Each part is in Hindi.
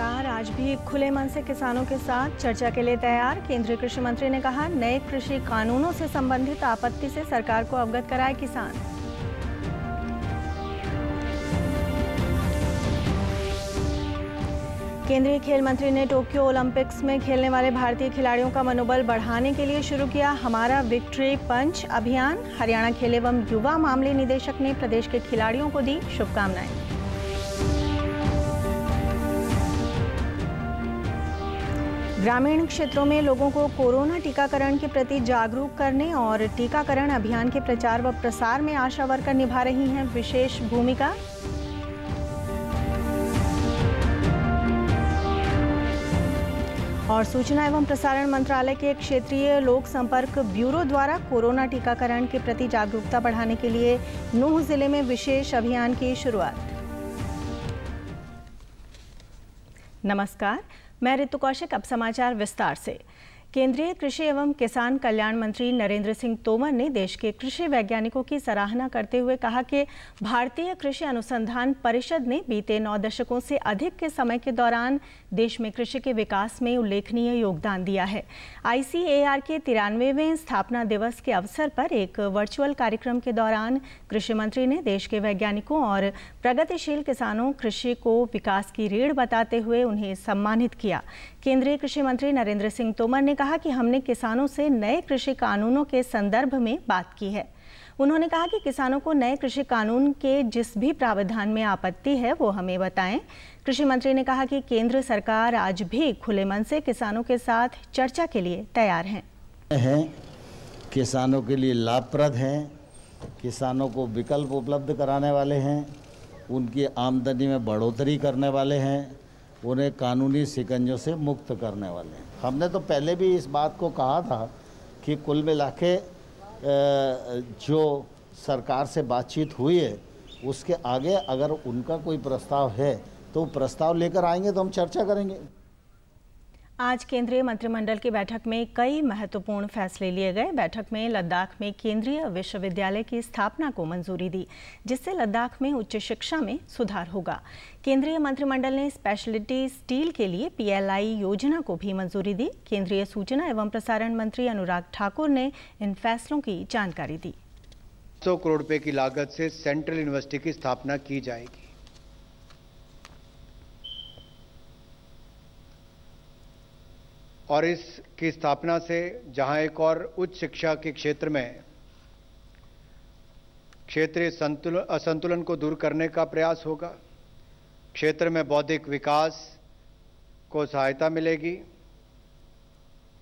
सरकार आज भी खुले मन से किसानों के साथ चर्चा के लिए तैयार। केंद्रीय कृषि मंत्री ने कहा, नए कृषि कानूनों से संबंधित आपत्ति से सरकार को अवगत कराए किसान। केंद्रीय खेल मंत्री ने टोक्यो ओलंपिक्स में खेलने वाले भारतीय खिलाड़ियों का मनोबल बढ़ाने के लिए शुरू किया हमारा विक्ट्री पंच अभियान। हरियाणा खेल एवं युवा मामले निदेशक ने प्रदेश के खिलाड़ियों को दी शुभकामनाएं। ग्रामीण क्षेत्रों में लोगों को कोरोना टीकाकरण के प्रति जागरूक करने और टीकाकरण अभियान के प्रचार व प्रसार में आशा वर्कर निभा रही हैं विशेष भूमिका। और सूचना एवं प्रसारण मंत्रालय के क्षेत्रीय लोक संपर्क ब्यूरो द्वारा कोरोना टीकाकरण के प्रति जागरूकता बढ़ाने के लिए नूंह जिले में विशेष अभियान की शुरुआत। नमस्कार, मैं ऋतु कौशिक। अब समाचार विस्तार से। केंद्रीय कृषि एवं किसान कल्याण मंत्री नरेंद्र सिंह तोमर ने देश के कृषि वैज्ञानिकों की सराहना करते हुए कहा कि भारतीय कृषि अनुसंधान परिषद ने बीते 9 दशकों से अधिक के समय के दौरान देश में कृषि के विकास में उल्लेखनीय योगदान दिया है। ICAR के 93वें स्थापना दिवस के अवसर पर एक वर्चुअल कार्यक्रम के दौरान कृषि मंत्री ने देश के वैज्ञानिकों और प्रगतिशील किसानों कृषि को विकास की रीढ़ बताते हुए उन्हें सम्मानित किया। केंद्रीय कृषि मंत्री नरेंद्र सिंह तोमर ने कहा कि हमने किसानों से नए कृषि कानूनों के संदर्भ में बात की है। उन्होंने कहा कि किसानों को नए कृषि कानून के जिस भी प्रावधान में आपत्ति है वो हमें बताएं। कृषि मंत्री ने कहा कि केंद्र सरकार आज भी खुले मन से किसानों के साथ चर्चा के लिए तैयार है। किसानों के लिए लाभप्रद हैं, किसानों को विकल्प उपलब्ध कराने वाले हैं, उनकी आमदनी में बढ़ोतरी करने वाले हैं, उन्हें कानूनी शिकंजों से मुक्त करने वाले हैं। हमने तो पहले भी इस बात को कहा था कि कुल मिला के जो सरकार से बातचीत हुई है उसके आगे अगर उनका कोई प्रस्ताव है तो प्रस्ताव लेकर आएंगे तो हम चर्चा करेंगे। आज केंद्रीय मंत्रिमंडल की बैठक में कई महत्वपूर्ण फैसले लिए गए। बैठक में लद्दाख में केंद्रीय विश्वविद्यालय की स्थापना को मंजूरी दी, जिससे लद्दाख में उच्च शिक्षा में सुधार होगा। केंद्रीय मंत्रिमंडल ने स्पेशलिटी स्टील के लिए PLI योजना को भी मंजूरी दी। केंद्रीय सूचना एवं प्रसारण मंत्री अनुराग ठाकुर ने इन फैसलों की जानकारी दी। 100 करोड़ रुपए की लागत से सेंट्रल यूनिवर्सिटी की स्थापना की जाएगी। और इसकी स्थापना से जहां एक और उच्च शिक्षा के क्षेत्र में क्षेत्रीय असंतुलन को दूर करने का प्रयास होगा, क्षेत्र में बौद्धिक विकास को सहायता मिलेगी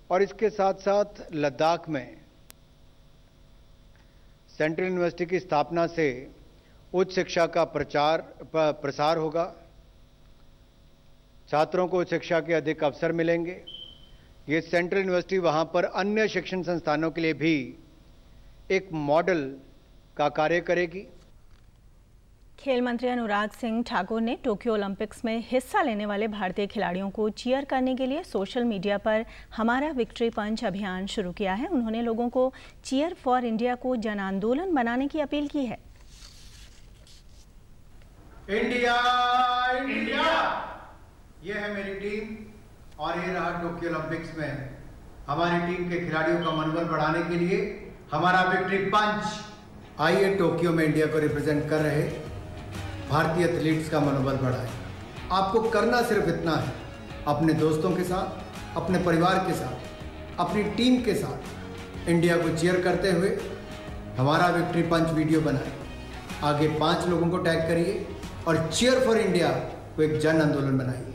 और इसके साथ साथ लद्दाख में सेंट्रल यूनिवर्सिटी की स्थापना से उच्च शिक्षा का प्रसार होगा, छात्रों को उच्च शिक्षा के अधिक अवसर मिलेंगे। ये सेंट्रल यूनिवर्सिटी वहां पर अन्य शिक्षण संस्थानों के लिए भी एक मॉडल का कार्य करेगी। खेल मंत्री अनुराग सिंह ठाकुर ने टोक्यो ओलंपिक्स में हिस्सा लेने वाले भारतीय खिलाड़ियों को चीयर करने के लिए सोशल मीडिया पर हमारा विक्ट्री पंच अभियान शुरू किया है। उन्होंने लोगों को चीयर फॉर इंडिया को जन आंदोलन बनाने की अपील की है। इंडिया इंडिया, ये है मेरी टीम और ये रहा टोक्यो ओलंपिक्स में हमारी टीम के खिलाड़ियों का मनोबल बढ़ाने के लिए हमारा विक्ट्री पंच। आइए टोक्यो में इंडिया को रिप्रेजेंट कर रहे भारतीय एथलीट्स का मनोबल बढ़ाएं। आपको करना सिर्फ इतना है, अपने दोस्तों के साथ, अपने परिवार के साथ, अपनी टीम के साथ इंडिया को चीयर करते हुए हमारा विक्ट्री पंच वीडियो बनाएं। आगे 5 लोगों को टैग करिए और चीयर फॉर इंडिया को एक जन आंदोलन बनाइए।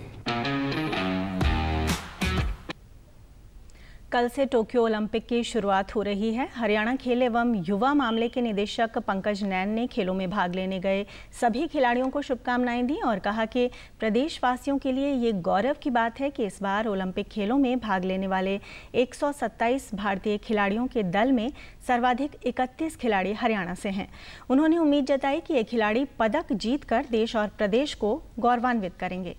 कल से टोक्यो ओलंपिक की शुरुआत हो रही है। हरियाणा खेल एवं युवा मामले के निदेशक पंकज नैन ने खेलों में भाग लेने गए सभी खिलाड़ियों को शुभकामनाएं दी और कहा कि प्रदेशवासियों के लिए ये गौरव की बात है कि इस बार ओलंपिक खेलों में भाग लेने वाले 127 भारतीय खिलाड़ियों के दल में सर्वाधिक 31 खिलाड़ी हरियाणा से हैं। उन्होंने उम्मीद जताई कि ये खिलाड़ी पदक जीतकर देश और प्रदेश को गौरवान्वित करेंगे।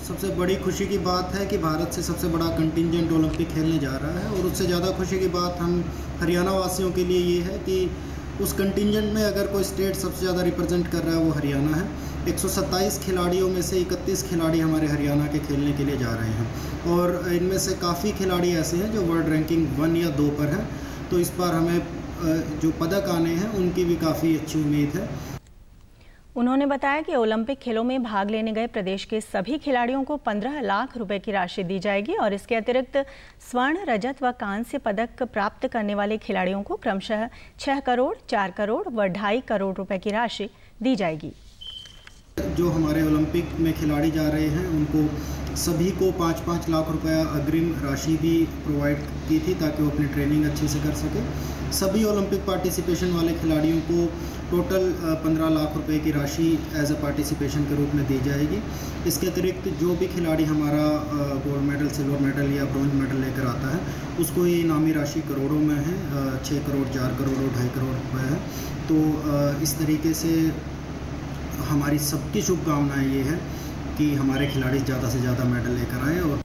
सबसे बड़ी खुशी की बात है कि भारत से सबसे बड़ा कंटिंजेंट ओलंपिक खेलने जा रहा है और उससे ज़्यादा खुशी की बात हम हरियाणा वासियों के लिए ये है कि उस कंटिंजेंट में अगर कोई स्टेट सबसे ज़्यादा रिप्रेजेंट कर रहा है वो हरियाणा है। 127 खिलाड़ियों में से 31 खिलाड़ी हमारे हरियाणा के खेलने के लिए जा रहे हैं और इनमें से काफ़ी खिलाड़ी ऐसे हैं जो वर्ल्ड रैंकिंग 1 या 2 पर हैं। तो इस बार हमें जो पदक आने हैं उनकी भी काफ़ी अच्छी उम्मीद है। उन्होंने बताया कि ओलंपिक खेलों में भाग लेने गए प्रदेश के सभी खिलाड़ियों को 15 लाख रुपए की राशि दी जाएगी और इसके अतिरिक्त स्वर्ण, रजत व कांस्य पदक प्राप्त करने वाले खिलाड़ियों को क्रमशः 6 करोड़, 4 करोड़ व 2.5 करोड़ रुपए की राशि दी जाएगी। जो हमारे ओलंपिक में खिलाड़ी जा रहे हैं उनको सभी को 5-5 लाख रुपया अग्रिम राशि भी प्रोवाइड की थी ताकि वो अपनी ट्रेनिंग अच्छे से कर सके। सभी ओलंपिक पार्टिसिपेशन वाले खिलाड़ियों को टोटल 15 लाख रुपए की राशि एज अ पार्टिसिपेशन के रूप में दी जाएगी। इसके अतिरिक्त जो भी खिलाड़ी हमारा गोल्ड मेडल, सिल्वर मेडल या ब्रॉन्ज मेडल लेकर आता है उसको ये इनामी राशि करोड़ों में है, 6 करोड़, 4 करोड़ और 2.5 करोड़ रुपये है। तो इस तरीके से हमारी सबकी शुभकामनाएं ये है कि हमारे खिलाड़ी ज़्यादा से ज़्यादा मेडल लेकर आएँ। और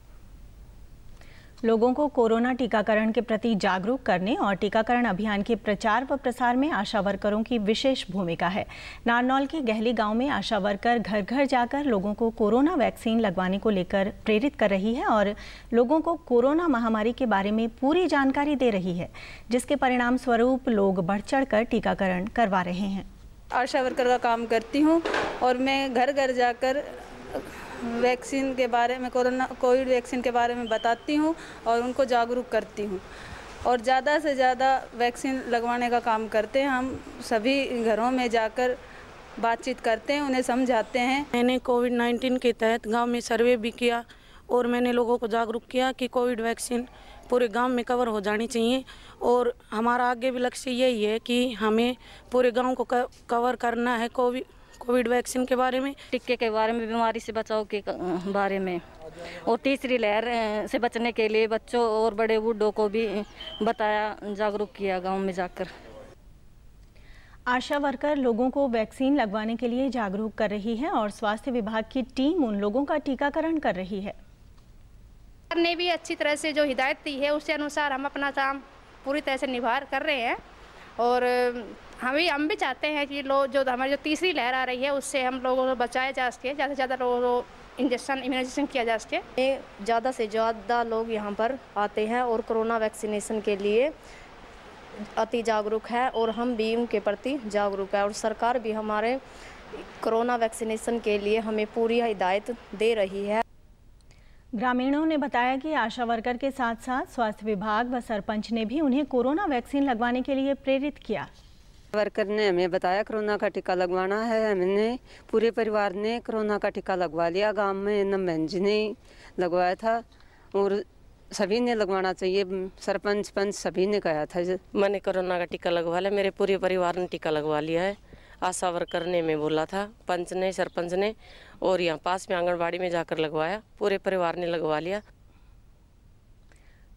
लोगों को कोरोना टीकाकरण के प्रति जागरूक करने और टीकाकरण अभियान के प्रचार व प्रसार में आशा वर्करों की विशेष भूमिका है। नारनौल के गहली गांव में आशा वर्कर घर घर जाकर लोगों को कोरोना वैक्सीन लगवाने को लेकर प्रेरित कर रही है और लोगों को कोरोना महामारी के बारे में पूरी जानकारी दे रही है, जिसके परिणाम स्वरूप लोग बढ़ चढ़कर टीकाकरण करवा रहे हैं। आशा वर्कर का काम करती हूँ और मैं घर घर जाकर वैक्सीन के बारे में, कोविड वैक्सीन के बारे में बताती हूँ और उनको जागरूक करती हूँ और ज़्यादा से ज़्यादा वैक्सीन लगवाने का काम करते हैं। हम सभी घरों में जाकर बातचीत करते हैं, उन्हें समझाते हैं। मैंने कोविड-19 के तहत गांव में सर्वे भी किया और मैंने लोगों को जागरूक किया कि कोविड वैक्सीन पूरे गांव में कवर हो जानी चाहिए और हमारा आगे भी लक्ष्य यही है कि हमें पूरे गांव को कवर करना है कोविड वैक्सीन के बारे में, टीके के बारे में, बीमारी से बचाव के बारे में और तीसरी लहर से बचने के लिए बच्चों और बड़े बूढ़ों को भी बताया, जागरूक किया गांव में जाकर। आशा वर्कर लोगों को वैक्सीन लगवाने के लिए जागरूक कर रही है और स्वास्थ्य विभाग की टीम उन लोगों का टीकाकरण कर रही है। सरकार ने भी अच्छी तरह से जो हिदायत दी है उसके अनुसार हम अपना काम पूरी तरह से निभा कर रहे हैं और हम भी चाहते हैं कि लोग जो हमारी जो तीसरी लहर आ रही है उससे हम लोगों को बचाया जा सके, ज़्यादा से ज़्यादा लोगों को इम्यूनाइजेशन किया जा सके। ज़्यादा से ज़्यादा लोग यहाँ पर आते हैं और कोरोना वैक्सीनेशन के लिए अति जागरूक है और हम भी उनके प्रति जागरूक है और सरकार भी हमारे कोरोना वैक्सीनेशन के लिए हमें पूरी हिदायत दे रही है। ग्रामीणों ने बताया कि आशा वर्कर के साथ साथ स्वास्थ्य विभाग व सरपंच ने भी उन्हें कोरोना वैक्सीन लगवाने के लिए प्रेरित किया। वर्कर ने हमें बताया कोरोना का टीका लगवाना है। हमने पूरे परिवार ने कोरोना का टीका लगवा लिया। गांव में न बहन जी ने लगवाया था और सभी ने लगवाना चाहिए, सरपंच पंच सभी ने कहा था। मैंने कोरोना का टीका लगवा लिया, मेरे पूरे परिवार ने टीका लगवा लिया है। आशा वर्कर ने मैं बोला था, पंच ने, सरपंच ने और यहाँ पास में आंगनबाड़ी में जाकर लगवाया, पूरे परिवार ने लगवा लिया।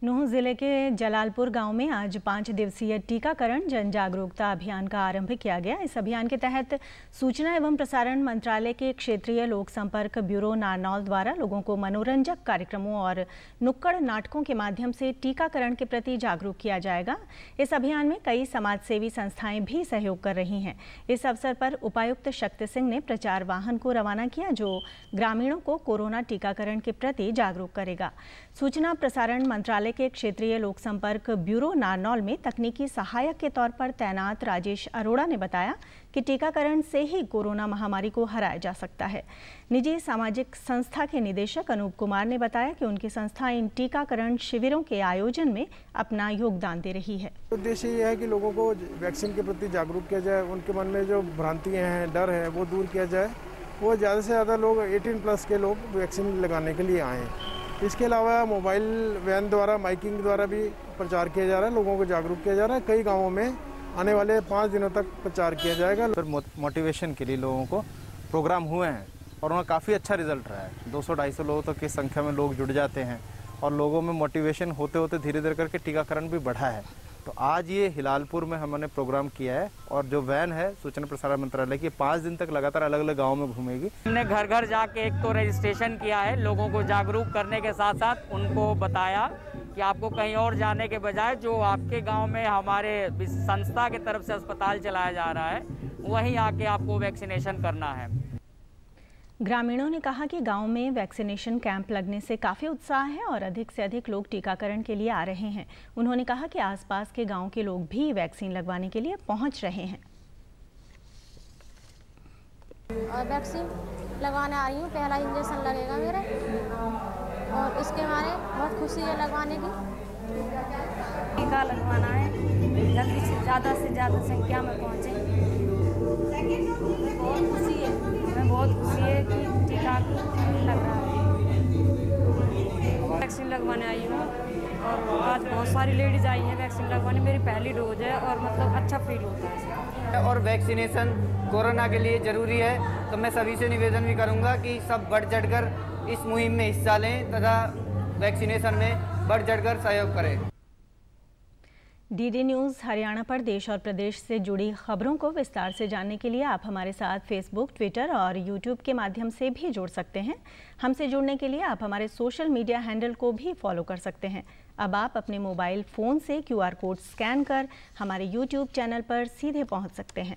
नूंह जिले के जलालपुर गांव में आज 5 दिवसीय टीकाकरण जन जागरूकता अभियान का आरंभ किया गया। इस अभियान के तहत सूचना एवं प्रसारण मंत्रालय के क्षेत्रीय लोक संपर्क ब्यूरो नारनौल द्वारा लोगों को मनोरंजक कार्यक्रमों और नुक्कड़ नाटकों के माध्यम से टीकाकरण के प्रति जागरूक किया जाएगा। इस अभियान में कई समाजसेवी संस्थाएं भी सहयोग कर रही हैं। इस अवसर पर उपायुक्त शक्ति सिंह ने प्रचार वाहन को रवाना किया जो ग्रामीणों को कोरोना टीकाकरण के प्रति जागरूक करेगा। सूचना प्रसारण मंत्रालय के क्षेत्रीय लोक संपर्क ब्यूरो नारनौल में तकनीकी सहायक के तौर पर तैनात राजेश अरोड़ा ने बताया कि टीकाकरण से ही कोरोना महामारी को हराया जा सकता है। निजी सामाजिक संस्था के निदेशक अनूप कुमार ने बताया कि उनकी संस्था इन टीकाकरण शिविरों के आयोजन में अपना योगदान दे रही है। उद्देश्य ये है कि लोगों को वैक्सीन के प्रति जागरूक किया जाए, उनके मन में जो भ्रांतियाँ हैं, डर है, वो दूर किया जाए। वो ज़्यादा से ज़्यादा लोग 18+ के लोग वैक्सीन लगाने के लिए आएँ। इसके अलावा मोबाइल वैन द्वारा, माइकिंग द्वारा भी प्रचार किया जा रहा है, लोगों को जागरूक किया जा रहा है। कई गांवों में आने वाले 5 दिनों तक प्रचार किया जाएगा। फिर मोटिवेशन के लिए लोगों को प्रोग्राम हुए हैं और उनका काफ़ी अच्छा रिजल्ट रहा है। 200-250 लोगों तक की संख्या में लोग जुड़ जाते हैं और लोगों में मोटिवेशन होते होते धीरे धीरे करके टीकाकरण भी बढ़ा है। तो आज ये हिलालपुर में हमने प्रोग्राम किया है और जो वैन है सूचना प्रसारण मंत्रालय की 5 दिन तक लगातार अलग अलग गाँव में घूमेगी। हमने घर घर जाके एक तो रजिस्ट्रेशन किया है, लोगों को जागरूक करने के साथ साथ उनको बताया कि आपको कहीं और जाने के बजाय जो आपके गांव में हमारे संस्था की तरफ से अस्पताल चलाया जा रहा है वहीं आके आपको वैक्सीनेशन करना है। ग्रामीणों ने कहा कि गांव में वैक्सीनेशन कैंप लगने से काफ़ी उत्साह है और अधिक से अधिक लोग टीकाकरण के लिए आ रहे हैं। उन्होंने कहा कि आसपास के गांव के लोग भी वैक्सीन लगवाने के लिए पहुंच रहे हैं। और वैक्सीन लगवाने आ रही हूँ, पहला इंजेक्शन लगेगा मेरे और इसके बारे में बहुत खुशी है लगवाने की। टीका लगवाना है, जल्दी से ज़्यादा संख्या में पहुँचे। बहुत खुशी है, हमें बहुत खुशी है कि टीका लग रहा है। वैक्सीन लगवाने आई हूँ और आज बहुत सारी लेडीज़ आई हैं वैक्सीन लगवाने। मेरी पहली डोज है और मतलब अच्छा फील होता है। और वैक्सीनेशन कोरोना के लिए ज़रूरी है, तो मैं सभी से निवेदन भी करूँगा कि सब बढ़ चढ़कर इस मुहिम में हिस्सा लें तथा वैक्सीनेशन में बढ़ चढ़कर सहयोग करें। डीडी न्यूज़ हरियाणा पर देश और प्रदेश से जुड़ी खबरों को विस्तार से जानने के लिए आप हमारे साथ फेसबुक, ट्विटर और यूट्यूब के माध्यम से भी जुड़ सकते हैं। हमसे जुड़ने के लिए आप हमारे सोशल मीडिया हैंडल को भी फॉलो कर सकते हैं। अब आप अपने मोबाइल फ़ोन से QR कोड स्कैन कर हमारे यूट्यूब चैनल पर सीधे पहुंच सकते हैं।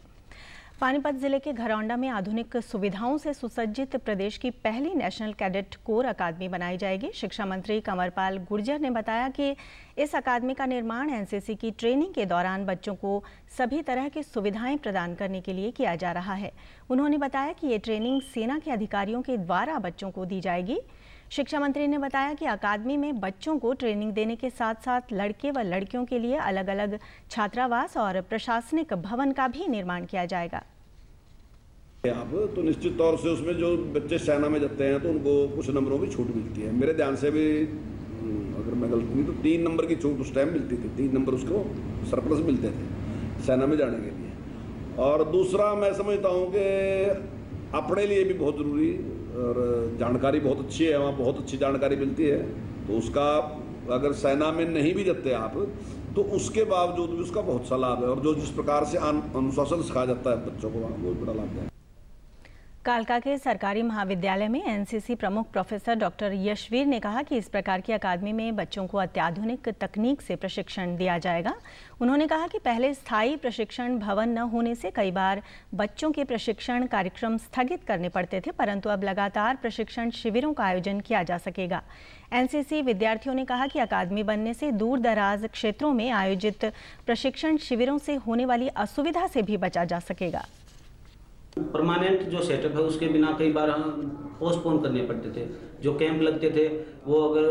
पानीपत जिले के घरौंडा में आधुनिक सुविधाओं से सुसज्जित प्रदेश की पहली नेशनल कैडेट कोर अकादमी बनाई जाएगी। शिक्षा मंत्री कंवरपाल गुर्जर ने बताया कि इस अकादमी का निर्माण NCC की ट्रेनिंग के दौरान बच्चों को सभी तरह की सुविधाएं प्रदान करने के लिए किया जा रहा है। उन्होंने बताया कि ये ट्रेनिंग सेना के अधिकारियों के द्वारा बच्चों को दी जाएगी। शिक्षा मंत्री ने बताया कि अकादमी में बच्चों को ट्रेनिंग देने के साथ साथ लड़के व लड़कियों के लिए अलग अलग छात्रावास और प्रशासनिक भवन का भी निर्माण किया जाएगा। अब तो निश्चित तौर से उसमें जो बच्चे सेना में जाते हैं तो उनको कुछ नंबरों की छूट मिलती है। मेरे ध्यान से भी अगर मैं गलत नहीं तो 3 नंबर की छूट उस टाइम मिलती थी। 3 नंबर उसको सरप्लस मिलते थे सेना में जाने के लिए। और दूसरा मैं समझता हूँ कि अपने लिए भी बहुत ज़रूरी और जानकारी बहुत अच्छी है, वहाँ बहुत अच्छी जानकारी मिलती है। तो उसका अगर सेना में नहीं भी जाते आप तो उसके बावजूद भी उसका बहुत सा लाभ है। और जो जिस प्रकार से अनुशासन सिखाया जाता है बच्चों को, वहाँ बहुत बड़ा लाभ है। कालका के सरकारी महाविद्यालय में NCC प्रमुख प्रोफेसर डॉक्टर यशवीर ने कहा कि इस प्रकार की अकादमी में बच्चों को अत्याधुनिक तकनीक से प्रशिक्षण दिया जाएगा। उन्होंने कहा कि पहले स्थायी प्रशिक्षण भवन न होने से कई बार बच्चों के प्रशिक्षण कार्यक्रम स्थगित करने पड़ते थे, परंतु अब लगातार प्रशिक्षण शिविरों का आयोजन किया जा सकेगा। NCC विद्यार्थियों ने कहा कि अकादमी बनने से दूर दराज क्षेत्रों में आयोजित प्रशिक्षण शिविरों से होने वाली असुविधा से भी बचा जा सकेगा। परमानेंट जो सेटअप है उसके बिना कई बार हम पोस्टपोन करने पड़ते थे। जो कैंप लगते थे वो अगर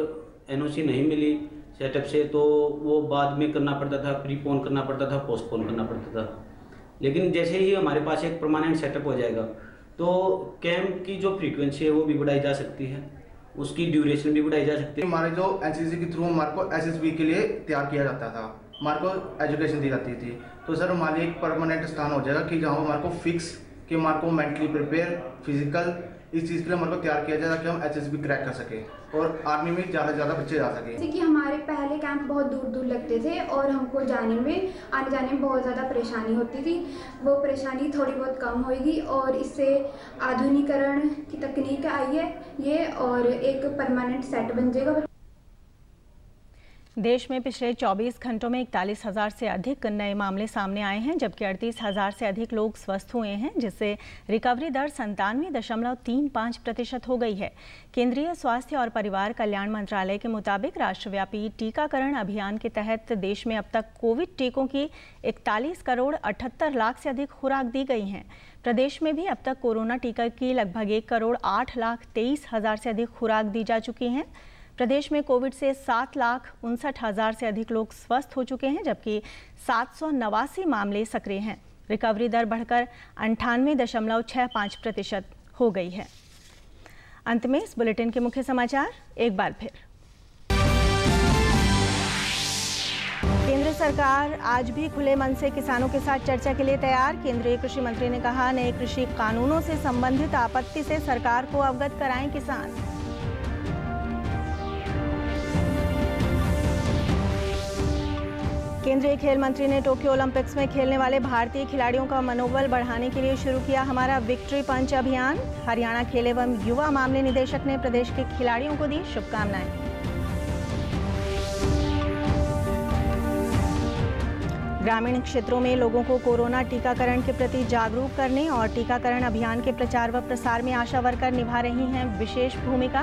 NOC नहीं मिली सेटअप से तो वो बाद में करना पड़ता था, प्रीपोन करना पड़ता था, पोस्टपोन करना पड़ता था। लेकिन जैसे ही हमारे पास एक परमानेंट सेटअप हो जाएगा तो कैंप की जो फ्रीक्वेंसी है वो भी बढ़ाई जा सकती है, उसकी ड्यूरेशन भी बढ़ाई जा सकती है। हमारे जो NCC के थ्रू हमारे को SSB के लिए तैयार किया जाता था, हमारे को एजुकेशन दी जाती थी। तो सर हमारे एक परमानेंट स्थान हो जाएगा कि जहाँ हमारे को फिक्स कि हमारे को मेंटली प्रिपेयर, फिजिकल इस चीज़ के लिए हमारे को तैयार किया जाए ताकि हम SSB क्रैक कर सकें और आर्मी में ज़्यादा से ज़्यादा बच्चे जा सकें। जैसे कि हमारे पहले कैंप बहुत दूर दूर लगते थे और हमको आने जाने में बहुत ज़्यादा परेशानी होती थी। वो परेशानी थोड़ी बहुत कम होगी और इससे आधुनिकीकरण की तकनीक आई है ये और एक परमानेंट सेट बन जाएगा। देश में पिछले 24 घंटों में 41,000 से अधिक नए मामले सामने आए हैं, जबकि 38,000 से अधिक लोग स्वस्थ हुए हैं, जिससे रिकवरी दर 97.35% हो गई है। केंद्रीय स्वास्थ्य और परिवार कल्याण मंत्रालय के मुताबिक राष्ट्रव्यापी टीकाकरण अभियान के तहत देश में अब तक कोविड टीकों की 41 करोड़ 78 लाख से अधिक खुराक दी गई हैं। प्रदेश में भी अब तक कोरोना टीका की लगभग 1 करोड़ 8 लाख 23 हज़ार से अधिक खुराक दी जा चुकी हैं। प्रदेश में कोविड से 7,59,000 से अधिक लोग स्वस्थ हो चुके हैं, जबकि 789 मामले सक्रिय हैं। रिकवरी दर बढ़कर 98.65% हो गई है। अंत में इस बुलेटिन के मुख्य समाचार एक बार फिर। केंद्र सरकार आज भी खुले मन से किसानों के साथ चर्चा के लिए तैयार। केंद्रीय कृषि मंत्री ने कहा, नए कृषि कानूनों से संबंधित आपत्ति से सरकार को अवगत कराएं किसान। केंद्रीय खेल मंत्री ने टोक्यो ओलंपिक्स में खेलने वाले भारतीय खिलाड़ियों का मनोबल बढ़ाने के लिए शुरू किया हमारा विक्ट्री पंच अभियान। हरियाणा खेल एवं युवा मामले निदेशक ने प्रदेश के खिलाड़ियों को दी शुभकामनाएं। ग्रामीण क्षेत्रों में लोगों को कोरोना टीकाकरण के प्रति जागरूक करने और टीकाकरण अभियान के प्रचार व प्रसार में आशा वर्कर निभा रही हैं विशेष भूमिका।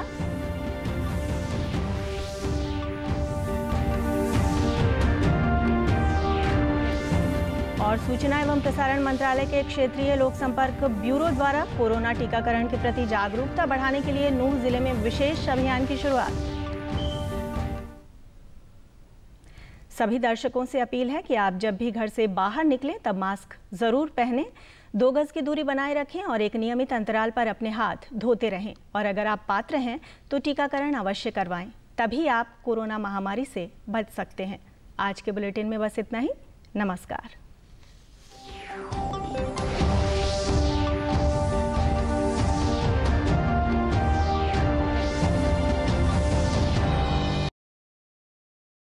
और सूचना एवं प्रसारण मंत्रालय के क्षेत्रीय लोक संपर्क ब्यूरो द्वारा कोरोना टीकाकरण के प्रति जागरूकता बढ़ाने के लिए नूंह जिले में विशेष अभियान की शुरुआत। सभी दर्शकों से अपील है कि आप जब भी घर से बाहर निकलें तब मास्क जरूर पहनें, 2 गज की दूरी बनाए रखें और एक नियमित अंतराल पर अपने हाथ धोते रहें। और अगर आप पात्र हैं तो टीकाकरण अवश्य करवाएं, तभी आप कोरोना महामारी से बच सकते हैं। आज के बुलेटिन में बस इतना ही। नमस्कार।